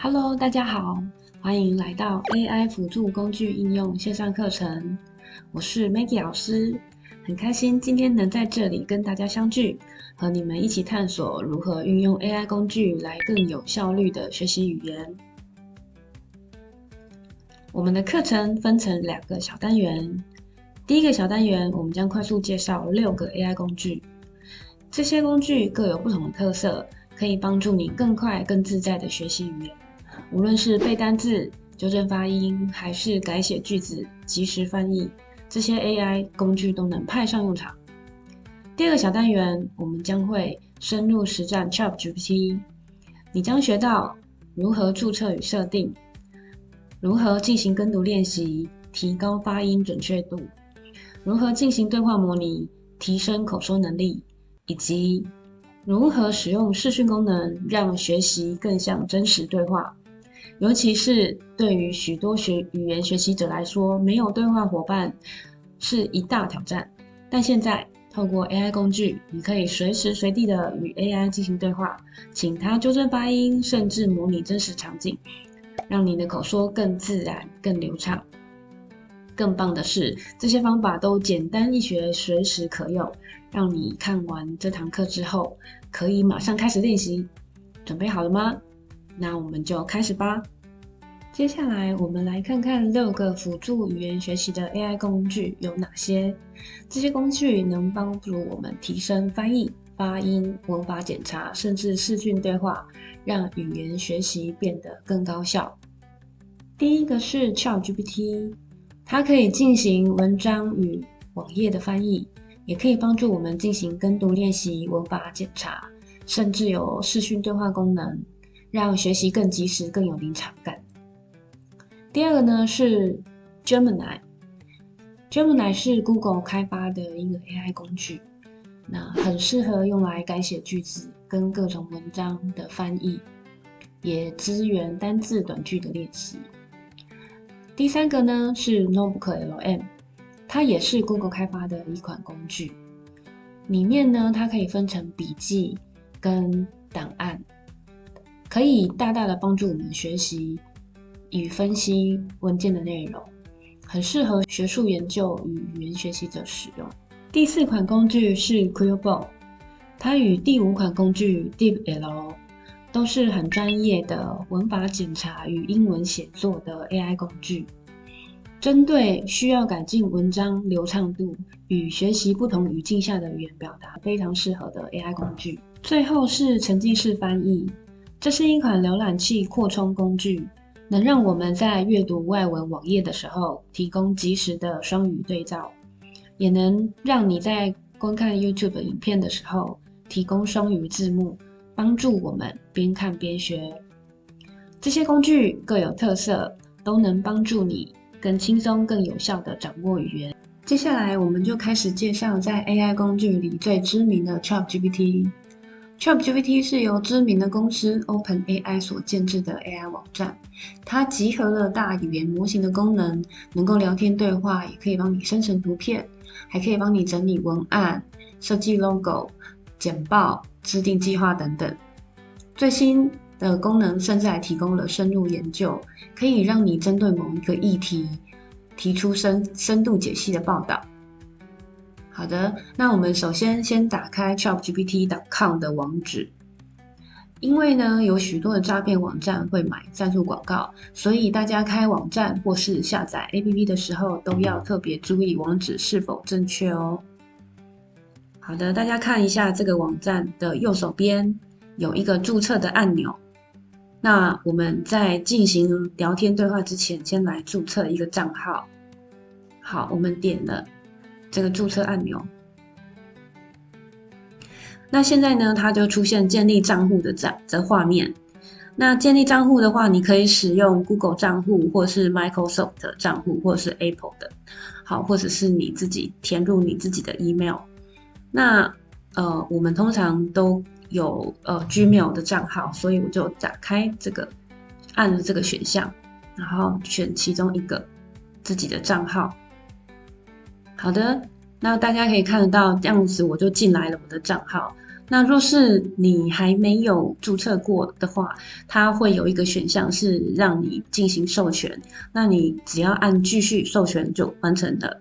Hello， 大家好，欢迎来到 AI 辅助工具应用线上课程。我是 Maggie 老师，很开心今天能在这里跟大家相聚，和你们一起探索如何运用 AI 工具来更有效率的学习语言。我们的课程分成2个小单元，第一个小单元我们将快速介绍6个 AI 工具，这些工具各有不同的特色，可以帮助你更快、更自在的学习语言。无论是背单字、纠正发音，还是改写句子、即时翻译，这些 AI 工具都能派上用场。第2个小单元，我们将会深入实战 ChatGPT， 你将学到如何注册与设定，如何进行跟读练习，提高发音准确度，如何进行对话模拟，提升口说能力，以及如何使用视讯功能，让学习更像真实对话。尤其是对于许多语言学习者来说，没有对话伙伴是一大挑战。但现在透过 AI 工具，你可以随时随地的与 AI 进行对话，请它纠正发音，甚至模拟真实场景，让你的口说更自然、更流畅。更棒的是，这些方法都简单易学，随时可用，让你看完这堂课之后，可以马上开始练习。准备好了吗？那我们就开始吧。接下来我们来看看6个辅助语言学习的 AI 工具有哪些。这些工具能帮助我们提升翻译、发音、文法检查，甚至视讯对话，让语言学习变得更高效。第一个是 ChatGPT， 它可以进行文章与网页的翻译，也可以帮助我们进行跟读练习、文法检查，甚至有视讯对话功能，让学习更及时、更有临场感。第2个呢是 Gemini。Gemini 是 Google 开发的一个 AI 工具，那很适合用来改写句子跟各种文章的翻译，也支援单字短句的练习。第3个呢是 Notebook LM， 它也是 Google 开发的一款工具，里面呢它可以分成笔记跟档案，可以大大的帮助我们学习与分析文件的内容，很适合学术研究与语言学习者使用。第4款工具是 Quillbot， 它与第5款工具 DeepL 都是很专业的文法检查与英文写作的 AI 工具，针对需要改进文章流畅度与学习不同语境下的语言表达，非常适合的 AI 工具。最后是沉浸式翻译，这是一款浏览器扩充工具，能让我们在阅读外文网页的时候提供即时的双语对照，也能让你在观看 YouTube 影片的时候提供双语字幕，帮助我们边看边学。这些工具各有特色，都能帮助你更轻松、更有效地掌握语言。接下来我们就开始介绍在 AI 工具里最知名的 ChatGPT。ChatGPT 是由知名的公司 OpenAI 所建制的 AI 网站，它集合了大语言模型的功能，能够聊天对话，也可以帮你生成图片，还可以帮你整理文案、设计 logo、简报、制定计划等等。最新的功能甚至还提供了深入研究，可以让你针对某一个议题提出深度解析的报道。好的，那我们首先打开 chatgpt.com 的网址。因为呢，有许多的诈骗网站会买赞助广告，所以大家开网站或是下载 APP 的时候都要特别注意网址是否正确哦。好的，大家看一下这个网站的右手边有一个注册的按钮。那我们在进行聊天对话之前，先来注册一个账号。好，我们点了这个注册按钮。那现在呢，它就出现建立账户的这画面。那建立账户的话，你可以使用 Google 账户，或是 Microsoft 的账户，或者是 Apple 的，好，或者是你自己填入你自己的 email。那我们通常都有Gmail 的账号，所以我就打开这个，按了这个选项，然后选其中一个自己的账号。好的，那大家可以看得到，这样子我就进来了我的账号。那若是你还没有注册过的话，它会有一个选项是让你进行授权，那你只要按继续授权就完成了。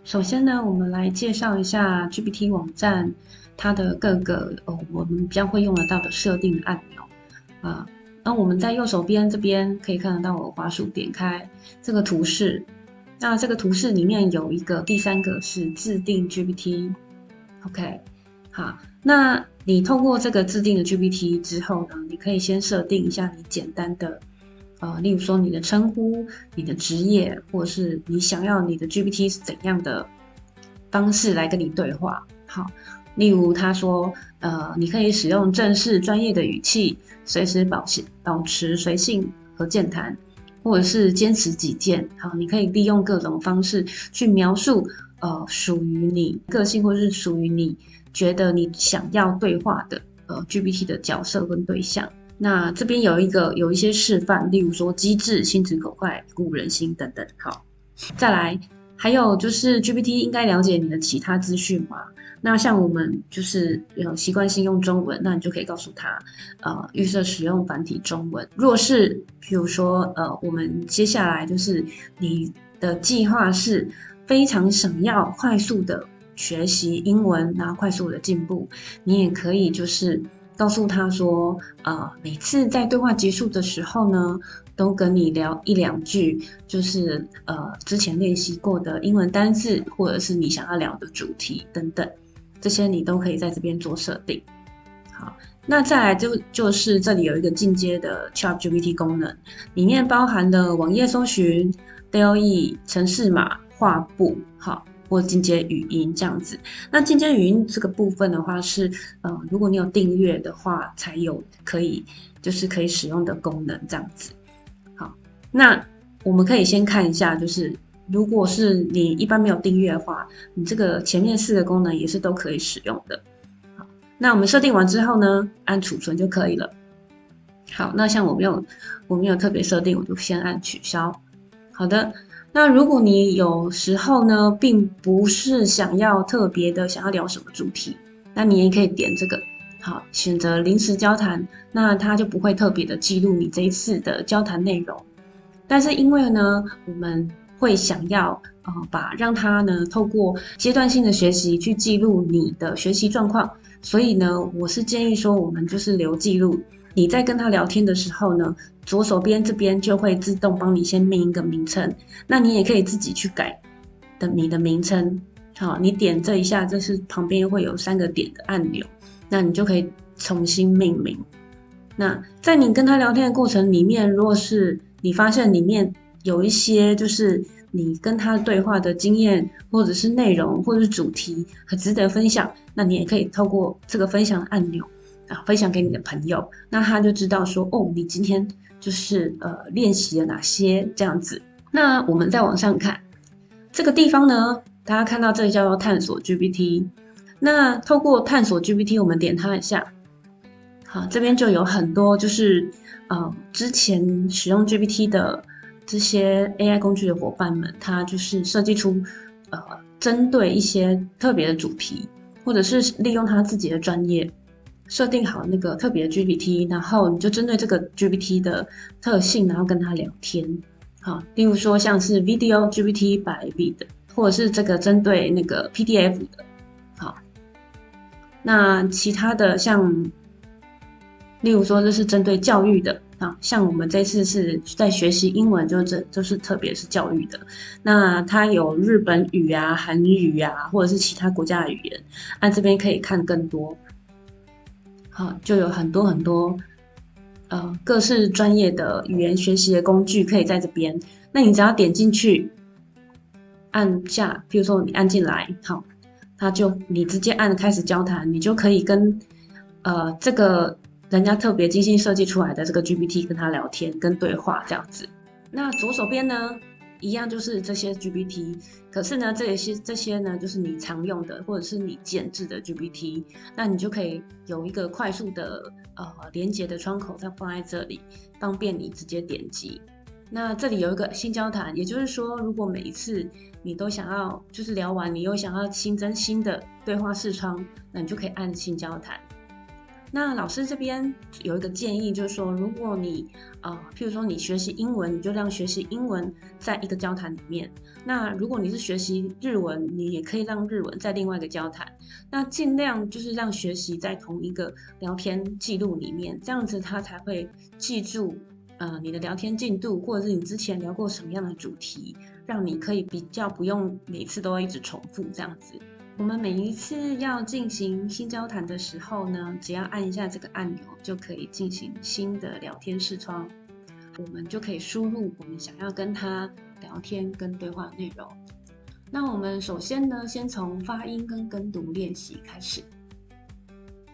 首先呢，我们来介绍一下 GPT 网站它的各个我们比较会用得到的设定按钮啊。那我们在右手边这边可以看得到我滑鼠点开这个图示，那这个图示里面有一个第3个是自定 GPT。OK， 好，那你透过这个自定的 GPT 之后呢，你可以先设定一下你简单的例如说你的称呼、你的职业，或者是你想要你的 GPT 是怎样的方式来跟你对话。好，例如他说，你可以使用正式专业的语气，随时保持随性和健谈，或者是坚持己见。好，你可以利用各种方式去描述，属于你个性，或者是属于你觉得你想要对话的GPT 的角色跟对象。那这边有一些示范，例如说机智、心直口快、鼓舞人心等等。好，再来，还有就是 GPT 应该了解你的其他资讯吗？那像我们就是习惯性用中文，那你就可以告诉他，预设使用繁体中文。若是比如说我们接下来就是你的计划是非常想要快速的学习英文，然后快速的进步，你也可以就是告诉他说，每次在对话结束的时候呢，都跟你聊1、2句，就是之前练习过的英文单字，或者是你想要聊的主题等等，这些你都可以在这边做设定。好，那再来就是这里有一个进阶的 ChatGPT 功能，里面包含了网页搜寻、DALL-E、程式码、画布，好，或进阶语音这样子。那进阶语音这个部分的话是，如果你有订阅的话，才有可以使用的功能这样子。好，那我们可以先看一下，就是如果是你一般没有订阅的话，你这个前面4个功能也是都可以使用的。好，那我们设定完之后呢，按储存就可以了。好，那像我没有特别设定，我就先按取消。好的。那如果你有时候呢，并不是想要特别的想要聊什么主题，那你也可以点这个，好，选择临时交谈，那它就不会特别的记录你这一次的交谈内容。但是因为呢，我们会想要让它呢透过阶段性的学习去记录你的学习状况，所以呢，我是建议说我们就是留记录。你在跟他聊天的时候呢，左手边这边就会自动帮你先命一个名称，那你也可以自己去改你的名称。好，你点这一下，这是旁边会有3个点的按钮，那你就可以重新命名。那在你跟他聊天的过程里面，若是你发现里面有一些就是你跟他对话的经验，或者是内容，或者是主题很值得分享，那你也可以透过这个分享按钮分享给你的朋友，那他就知道说，你今天就是练习了哪些这样子。那我们再往上看这个地方呢，大家看到这里叫做探索 GPT。那透过探索 GPT， 我们点它一下，好，这边就有很多就是之前使用 GPT 的这些 AI 工具的伙伴们，他就是设计出针对一些特别的主题，或者是利用他自己的专业。设定好那个特别的 GPT， 然后你就针对这个 GPT 的特性，然后跟他聊天。好，例如说像是 Video GPT by Vid， 或者是这个针对那个 PDF 的。好，那其他的像，例如说这是针对教育的像我们这次是在学习英文，就是特别是教育的。那它有日本语啊、韩语啊，或者是其他国家的语言，按这边可以看更多。好，就有很多很多各式专业的语言学习的工具可以在这边。那你只要点进去，按下，比如说你按进来，好，你直接按开始交谈，你就可以跟这个人家特别精心设计出来的这个 GPT 跟他聊天跟对话这样子。那左手边呢，一样就是这些 GPT，可是呢，这些呢，就是你常用的或者是你建制的 GPT，那你就可以有一个快速的连接的窗口，再放在这里，方便你直接点击。那这里有一个新交谈，也就是说，如果每一次你都想要就是聊完，你又想要新增新的对话视窗，那你就可以按新交谈。那老师这边有一个建议，就是说，如果你譬如说你学习英文，你就让学习英文在一个交谈里面。那如果你是学习日文，你也可以让日文在另外一个交谈。那尽量就是让学习在同一个聊天记录里面，这样子他才会记住你的聊天进度，或者是你之前聊过什么样的主题，让你可以比较不用每次都要一直重复这样子。我们每一次要进行新交谈的时候呢，只要按一下这个按钮，就可以进行新的聊天视窗。我们就可以输入我们想要跟他聊天跟对话内容。那我们首先呢，先从发音跟跟读练习开始。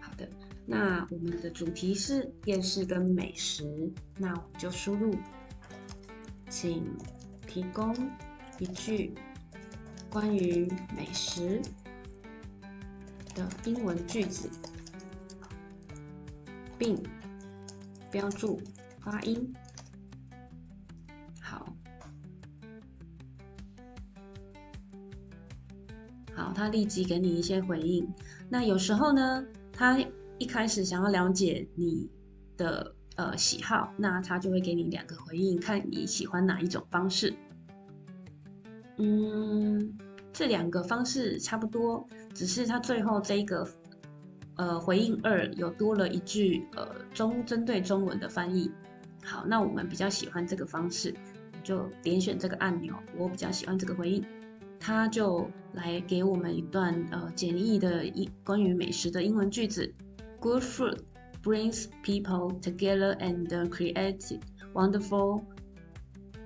好的，那我们的主题是电视跟美食，那我们就输入，请提供一句关于美食的英文句子，并标注发音。好，他立即给你一些回应。那有时候呢，他一开始想要了解你的喜好，那他就会给你2个回应，看你喜欢哪一种方式。这2个方式差不多，只是他最后这一个回应2有多了一句针对中文的翻译。好，那我们比较喜欢这个方式，就点选这个按钮，我比较喜欢这个回应。他就来给我们一段简易的关于美食的英文句子。Good food brings people together and creates wonderful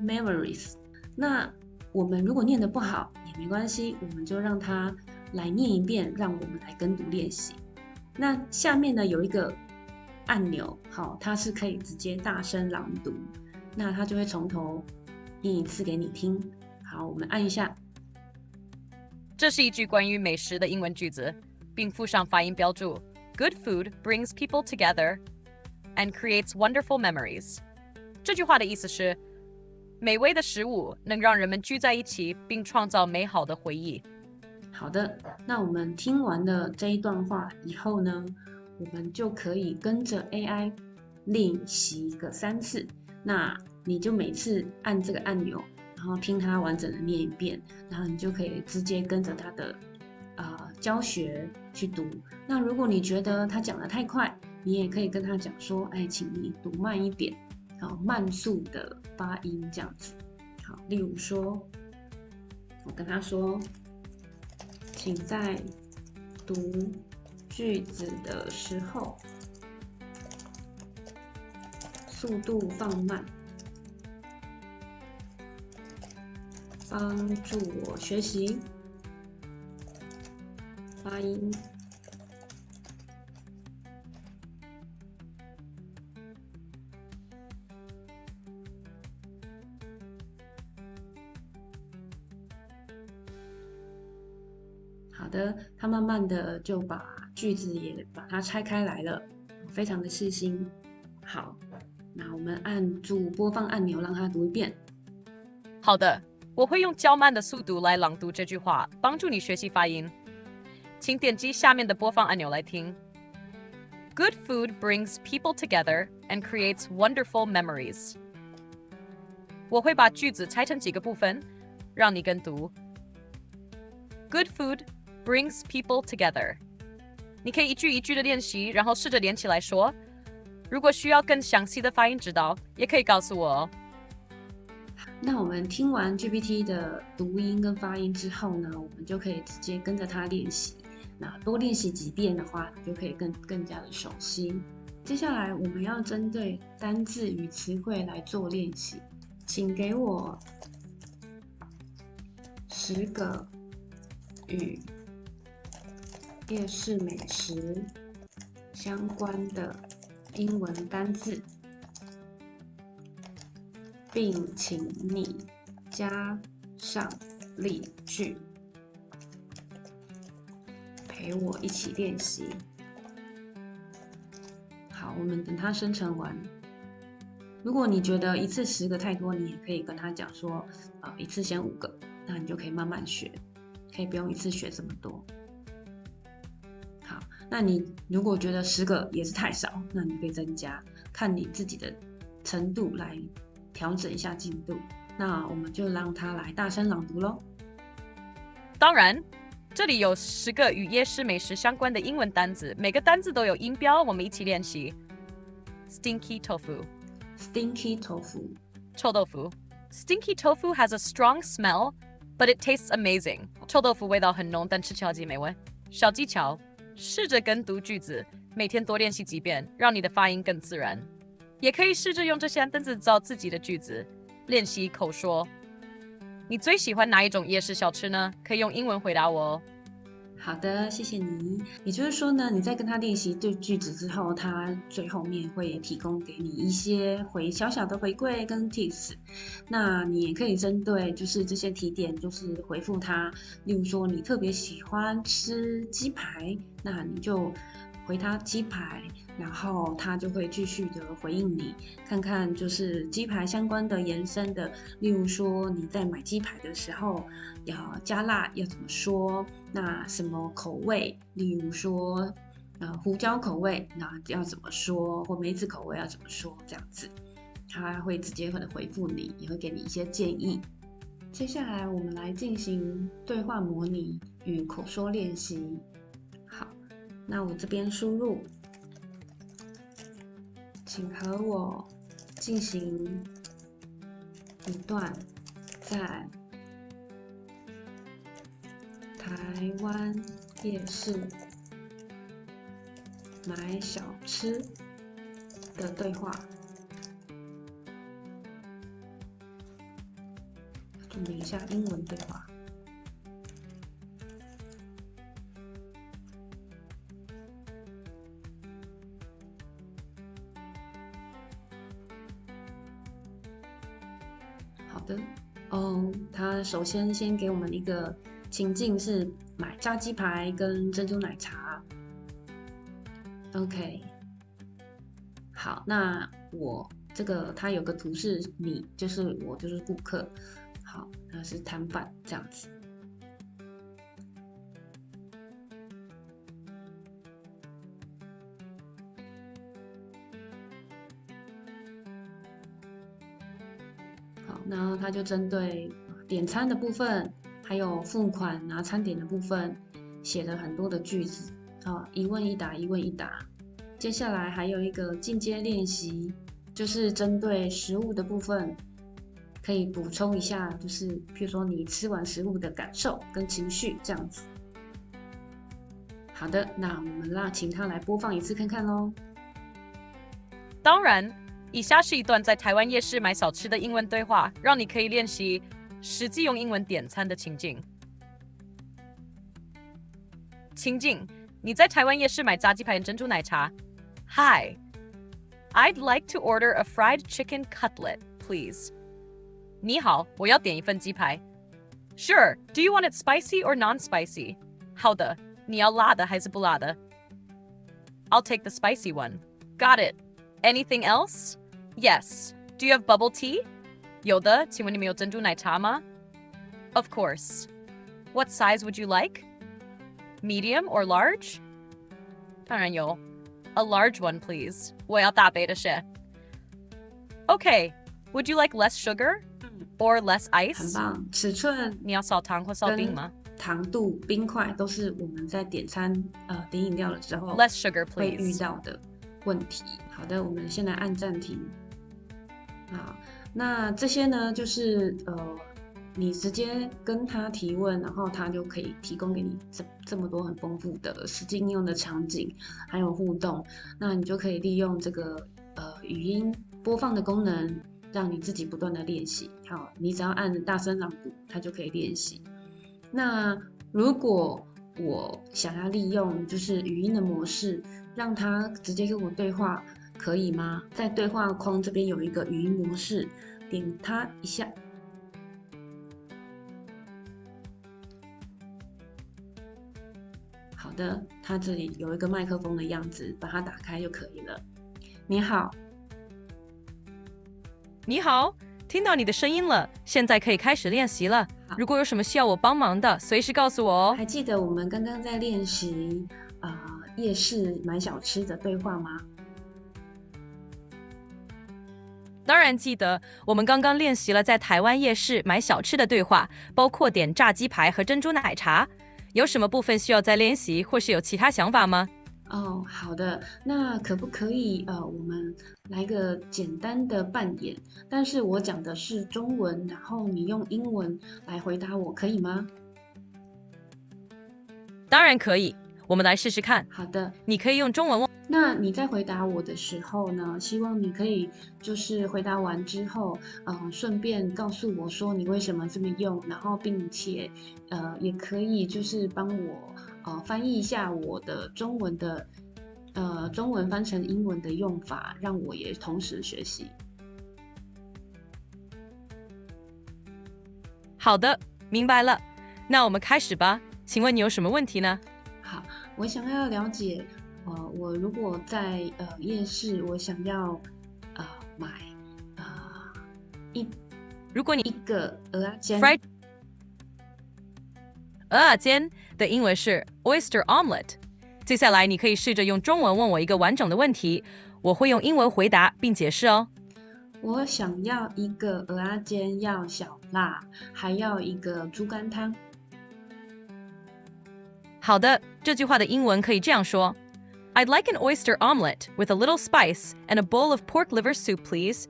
memories。那我们如果念得不好也没关系，我们就让他来念一遍，让我们来跟读练习。那下面呢有一个按钮，好，它是可以直接大声朗读，那它就会从头念一次给你听。好，我们按一下。这是一句关于美食的英文句子，并附上发音标注。Good food brings people together and creates wonderful memories。这句话的意思是，美味的食物能让人们聚在一起，并创造美好的回忆。好的，那我们听完了这一段话以后呢，我们就可以跟着 AI 练习个3次。那你就每次按这个按钮，然后听他完整的念一遍，然后你就可以直接跟着他的教学去读。那如果你觉得他讲得太快，你也可以跟他讲说，请你读慢一点，好，慢速的发音这样子。好，例如说，我跟他说，请在读句子的时候速度放慢，帮助我学习发音。好的，他慢慢的就把句子也把它拆开来了，非常的细心。好，那我们按住播放按钮，让他读一遍。好的，我会用较慢的速度来朗读这句话，帮助你学习发音。请点击下面的播放按钮来听。Good food brings people together and creates wonderful memories。我会把句子拆成几个部分，让你跟读。Good food brings people together。你可以一句一句的练习，然后试着连起来说。如果需要更详细的发音指导，也可以告诉我哦。那我们听完 GPT 的读音跟发音之后呢，我们就可以直接跟着它练习。那多练习几遍的话，你就可以更加的熟悉。接下来我们要针对单字与词汇来做练习，请给我10个与夜市美食相关的英文单字，并请你加上例句，陪我一起练习。好，我们等它生成完。如果你觉得一次10个太多，你也可以跟他讲说，一次先5个，那你就可以慢慢学，可以不用一次学这么多。好，那你如果觉得10个也是太少，那你可以增加，看你自己的程度来调整一下进度。那我们就让他来大声朗读咯。当然，这里有10个与夜市美食相关的英文单字，每个单字都有音标，我们一起练习。Stinky tofu。Stinky tofu. 臭豆腐。Stinky tofu has a strong smell, but it tastes amazing. 臭豆腐味道很浓，但吃起来极美味。小技巧：试着跟读句子，每天多练习几遍，让你的发音更自然。也可以试着用这些单字造自己的句子，练习口说。你最喜欢哪一种夜市小吃呢？可以用英文回答我哦。好的，谢谢你。也就是说呢，你在跟他练习对句子之后，他最后面会提供给你一些小小的回馈跟 tips。那你也可以针对就是这些提点，就是回复他。例如说，你特别喜欢吃鸡排，那你就回他鸡排，然后他就会继续的回应你，看看就是鸡排相关的延伸的，例如说你在买鸡排的时候要加辣要怎么说，那什么口味，例如说胡椒口味，那要怎么说，或梅子口味要怎么说，这样子，他会直接回复你，也会给你一些建议。接下来我们来进行对话模拟与口说练习。好，那我这边输入，请和我进行一段在台湾夜市买小吃的对话。注意一下英文对话。好的，他首先给我们一个情境是买炸鸡排跟珍珠奶茶。OK， 好，那我这个他有个图是你，就是我，就是顾客。好，那是摊贩这样子。好，然后他就针对点餐的部分，还有付款拿餐点的部分，写了很多的句子，一问一答，一问一答。接下来还有一个进阶练习，就是针对食物的部分，可以补充一下，就是譬如说你吃完食物的感受跟情绪这样子。好的，那我们请他来播放一次看看咯。当然，以下是一段在台湾夜市买小吃的英文对话，让你可以练习实际用英文点餐的情境。情境：你在台湾夜市买炸鸡排和珍珠奶茶。Hi, I'd like to order a fried chicken cutlet, please. 你好，我要点一份鸡排。Sure, do you want it spicy or non-spicy? 好的，你要辣的还是不辣的？ I'll take the spicy one. Got it. Anything else? Yes. Do you have bubble tea? 有的，请问你们有珍珠奶茶吗？ Of course. What size would you like? Medium or large? 当然有。A large one, please. 我要大杯的是。Okay. Would you like less sugar? Or less ice? 很棒，尺寸你要少糖或少冰吗？糖度、冰块都是我们在点餐、点饮料的时候 Less sugar, 会遇 please. 到的问题。好的，我们现在按暂停。好，那这些呢，就是你直接跟他提问，然后他就可以提供给你这么多很丰富的实际应用的场景，还有互动。那你就可以利用这个语音播放的功能，让你自己不断的练习。好，你只要按大声朗读，它就可以练习。那如果我想要利用就是语音的模式，让他直接跟我对话，可以吗？在对话框这边有一个语音模式，点它一下。好的，它这里有一个麦克风的样子，把它打开就可以了。你好，你好，听到你的声音了，现在可以开始练习了。如果有什么需要我帮忙的，随时告诉我哦。还记得我们刚刚在练习夜市买小吃的对话吗？当然记得，我们刚刚练习了在台湾夜市买小吃的对话，包括点炸鸡排和珍珠奶茶。有什么部分需要再练习，或是有其他想法吗？哦，好的，那可不可以我们来个简单的扮演？但是我讲的是中文，然后你用英文来回答我，可以吗？当然可以，我们来试试看。好的，你可以用中文问。那你在回答我的时候呢，希望你可以就是回答完之后，顺便告诉我说你为什么这么用，然后并且也可以就是帮我翻译一下我的中文的中文翻成英文的用法，让我也同时学习。好的，明白了。那我们开始吧。请问你有什么问题呢？好，我想要了解，我如果在夜市，我想要买如果你一个蚵仔煎。fried 蚵仔煎的英文是 oyster omelet。接下来你可以试着用中文问我一个完整的问题，我会用英文回答并解释哦。我想要一个蚵仔煎，要小辣，还要一个猪肝汤。好的，这句话的英文可以这样说：I'd like an oyster omelet with a little spice and a bowl of pork liver soup, please.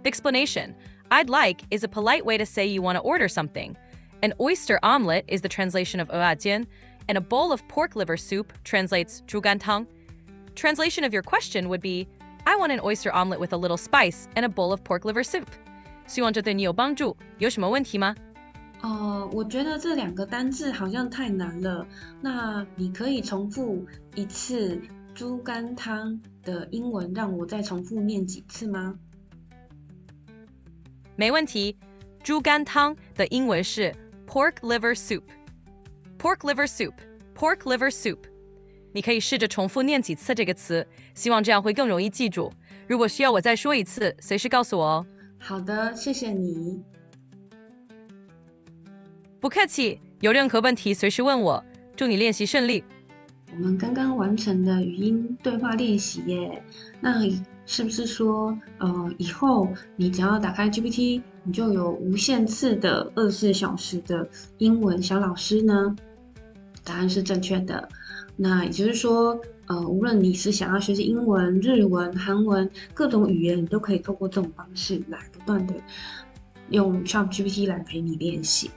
Explanation: I'd like is a polite way to say you want to order something. An oyster omelet is the translation of 蚵仔煎, and a bowl of pork liver soup translates 猪肝汤. Translation of your question would be, I want an oyster omelet with a little spice and a bowl of pork liver soup. 希望这对你有帮助。有什么问题吗？我觉得这两个单字好像太难了。那你可以重复一次猪肝汤的英文，让我再重复念几次吗？没问题。猪肝汤的英文是 pork liver soup。pork liver soup。pork liver soup。你可以试着重复念几次这个词，希望这样会更容易记住。如果需要我再说一次，随时告诉我哦。好的，谢谢你。不客气，有任何问题随时问我。祝你练习顺利。我们刚刚完成的语音对话练习耶，那是不是说，以后你只要打开 GPT， 你就有无限次的24小时的英文小老师呢？答案是正确的。那也就是说，无论你是想要学习英文、日文、韩文各种语言，你都可以透过这种方式来不断的用 ChatGPT 来陪你练习。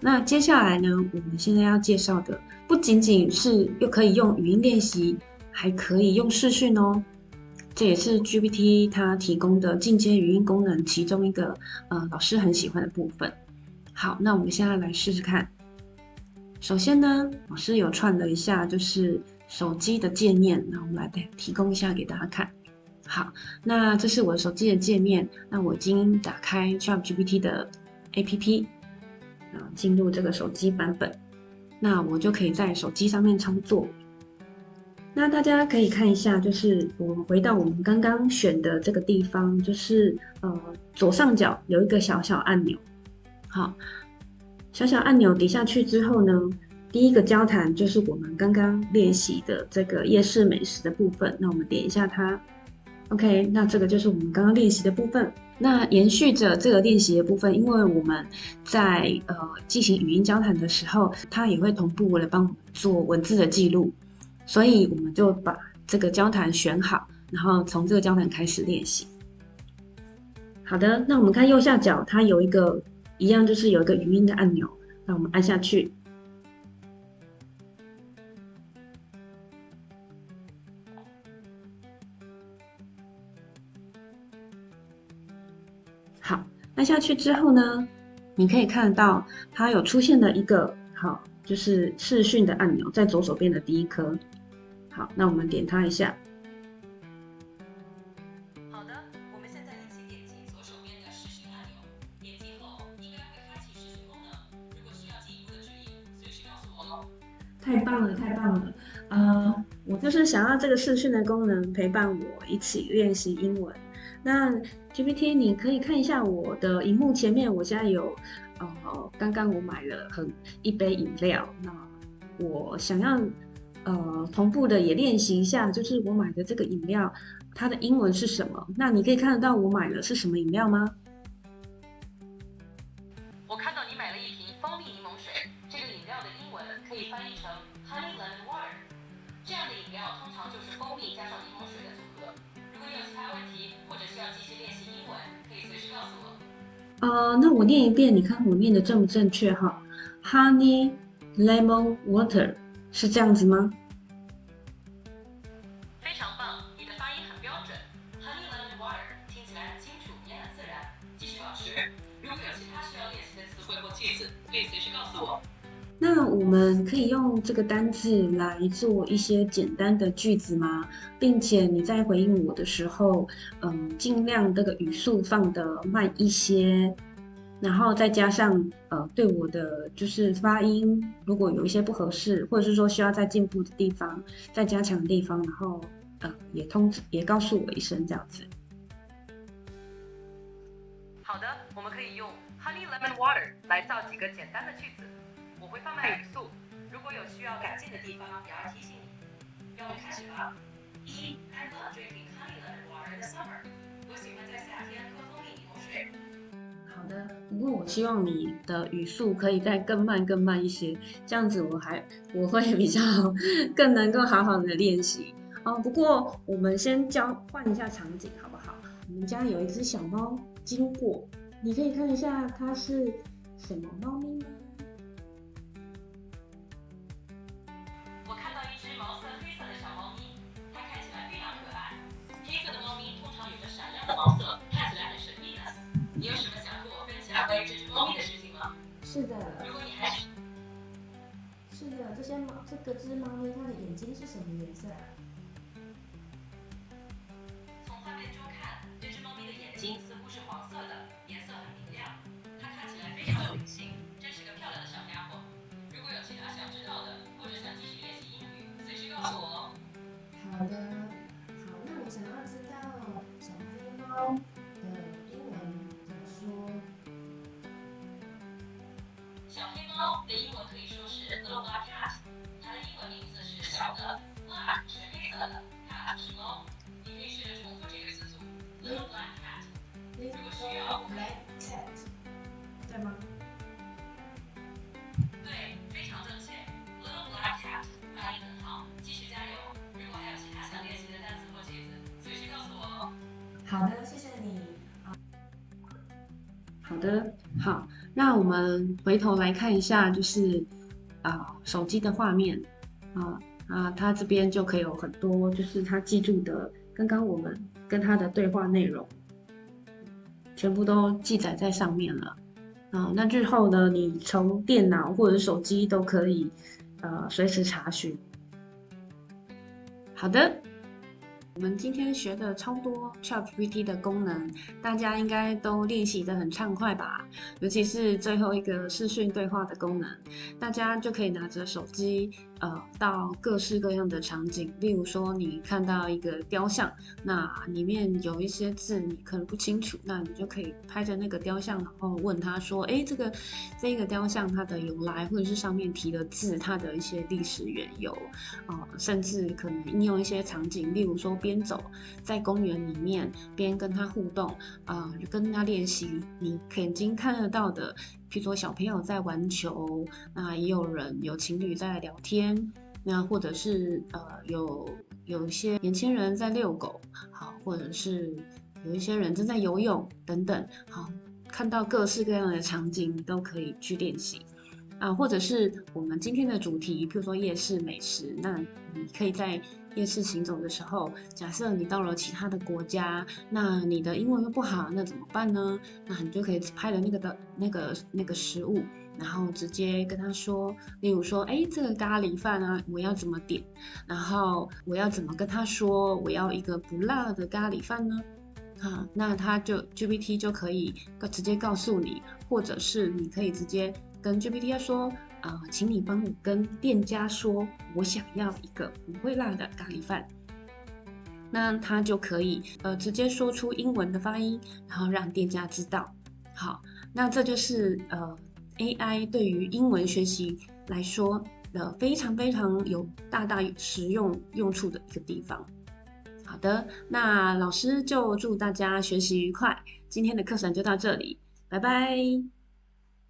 那接下来呢，我们现在要介绍的不仅仅是又可以用语音练习，还可以用视讯哦。这也是 GPT 它提供的进阶语音功能其中一个老师很喜欢的部分。好，那我们现在来试试看。首先呢，老师有串了一下就是手机的界面，那我们来提供一下给大家看。好，那这是我手机的界面，那我已经打开 ChatGPT 的 APP。进入这个手机版本，那我就可以在手机上面操作。那大家可以看一下，就是我们回到我们刚刚选的这个地方，就是左上角有一个小小按钮。好，小小按钮点下去之后呢，第一个交谈就是我们刚刚练习的这个夜市美食的部分。那我们点一下它。OK， 那这个就是我们刚刚练习的部分。那延续着这个练习的部分，因为我们在进行语音交谈的时候，它也会同步的帮我们做文字的记录，所以我们就把这个交谈选好，然后从这个交谈开始练习。好的，那我们看右下角，它有一个一样就是有一个语音的按钮，那我们按下去。好，按下去之后呢，你可以看到它有出现了一个就是视讯的按钮，在左手边的第一颗。好，那我们点它一下。太棒了，太棒了！我就是想要这个视讯的功能陪伴我一起练习英文。那 GPT，你可以看一下我的荧幕前面，我现在有刚刚我买了一杯饮料，那我想要同步的也练习一下，就是我买的这个饮料，它的英文是什么？那你可以看得到我买的是什么饮料吗？我看到你买了一瓶蜂蜜柠檬水，这个饮料的英文可以翻译成 Honey Lemon Water。这样的饮料通常就是蜂蜜加上柠檬水的组合。如果你有其他问题，或者需要继续练习英文，可以随时告诉我。那我念一遍，你看我念的正不正确哈？Honey Lemon Water 是这样子吗？非常棒，你的发音很标准。Honey Lemon Water 听起来很清楚，也很自然。继续保持。如果有其他需要练习的词汇或句子，可以随时告诉我。那我们可以用这个单字来做一些简单的句子吗？并且你在回应我的时候，尽量这个语速放得慢一些，然后再加上对我的就是发音，如果有一些不合适，或者是说需要再进步的地方、再加强的地方，然后也告诉我一声这样子。好的，我们可以用 Honey Lemon Water 来造几个简单的句子。我会放慢语速，如果有需要改进的地方，也要提醒你。让我们开始吧。一 I love drinking honey lemon water in the summer。我喜欢在夏天喝蜂蜜柠檬水。好的，不过我希望你的语速可以再更慢一些，这样子我会比较更能够好好的练习。不过我们先换一下场景好不好？我们家有一只小猫经过，你可以看一下它是什么猫咪吗？我看到一只毛色黑色的小猫咪，它看起来非常可爱。黑色的猫咪通常有着闪亮的毛色，看起来很神秘呢。你有什么想和我分享关于这只猫咪的事情吗？是的，如果你还是这个只猫咪它的眼睛是什么颜色啊？从画面中看，这只猫咪的眼睛似乎是黄色的，颜色很明亮。它看起来非常有灵性，真是个漂亮的小家伙。如果有其他想知道的，或者想继续练习英语，随时告诉我哦。好的，好，那我想要知道小黑猫的英文怎么说？小黑猫的英文可以说是 Little Black Cat， 它的英文名字是小的 ，Black 是黑色的 ，Cat 是猫。你可以试着重复这个词组 Little Black Cat。如果需要， Black Cat， 对吗？对，非常正确 ，Little Black Cat， 发音很好，继续加油。如果还有其他想练习的单词或句子，随时告诉我哦。好的，谢谢你。好的，好，那我们回头来看一下，就是手机的画面它这边就可以有很多，就是他记住的刚刚我们跟他的对话内容，全部都记载在上面了。那日后呢，你从电脑或者手机都可以随时查询。好的。我们今天学的超多 ChatGPT 的功能，大家应该都练习得很畅快吧？尤其是最后一个视讯对话的功能，大家就可以拿着手机，到各式各样的场景，例如说你看到一个雕像，那里面有一些字你可能不清楚，那你就可以拍着那个雕像，然后问他说：“哎，这个雕像它的由来，或者是上面提的字它的一些历史缘由，甚至可能应用一些场景，例如说边走在公园里面，边跟他互动，跟他练习你眼睛看得到的，譬如说小朋友在玩球，那也有情侣在聊天，那或者是有一些年轻人在遛狗，好，或者是有一些人正在游泳等等，好，看到各式各样的场景，你都可以去练习。或者是我们今天的主题，譬如说夜市美食，那你可以在夜市行走的时候，假设你到了其他的国家，那你的英文又不好，那怎么办呢？那你就可以拍了那个食物，然后直接跟他说，例如说，哎，这个咖喱饭啊，我要怎么点？然后我要怎么跟他说，我要一个不辣的咖喱饭呢？那GPT 就可以直接告诉你，或者是你可以直接跟 GPT 说，请你帮我跟店家说，我想要一个不会辣的咖喱饭。那他就可以直接说出英文的发音，然后让店家知道。好，那这就是AI 对于英文学习来说非常非常有大大实用处的一个地方。好的，那老师就祝大家学习愉快，今天的课程就到这里，拜拜。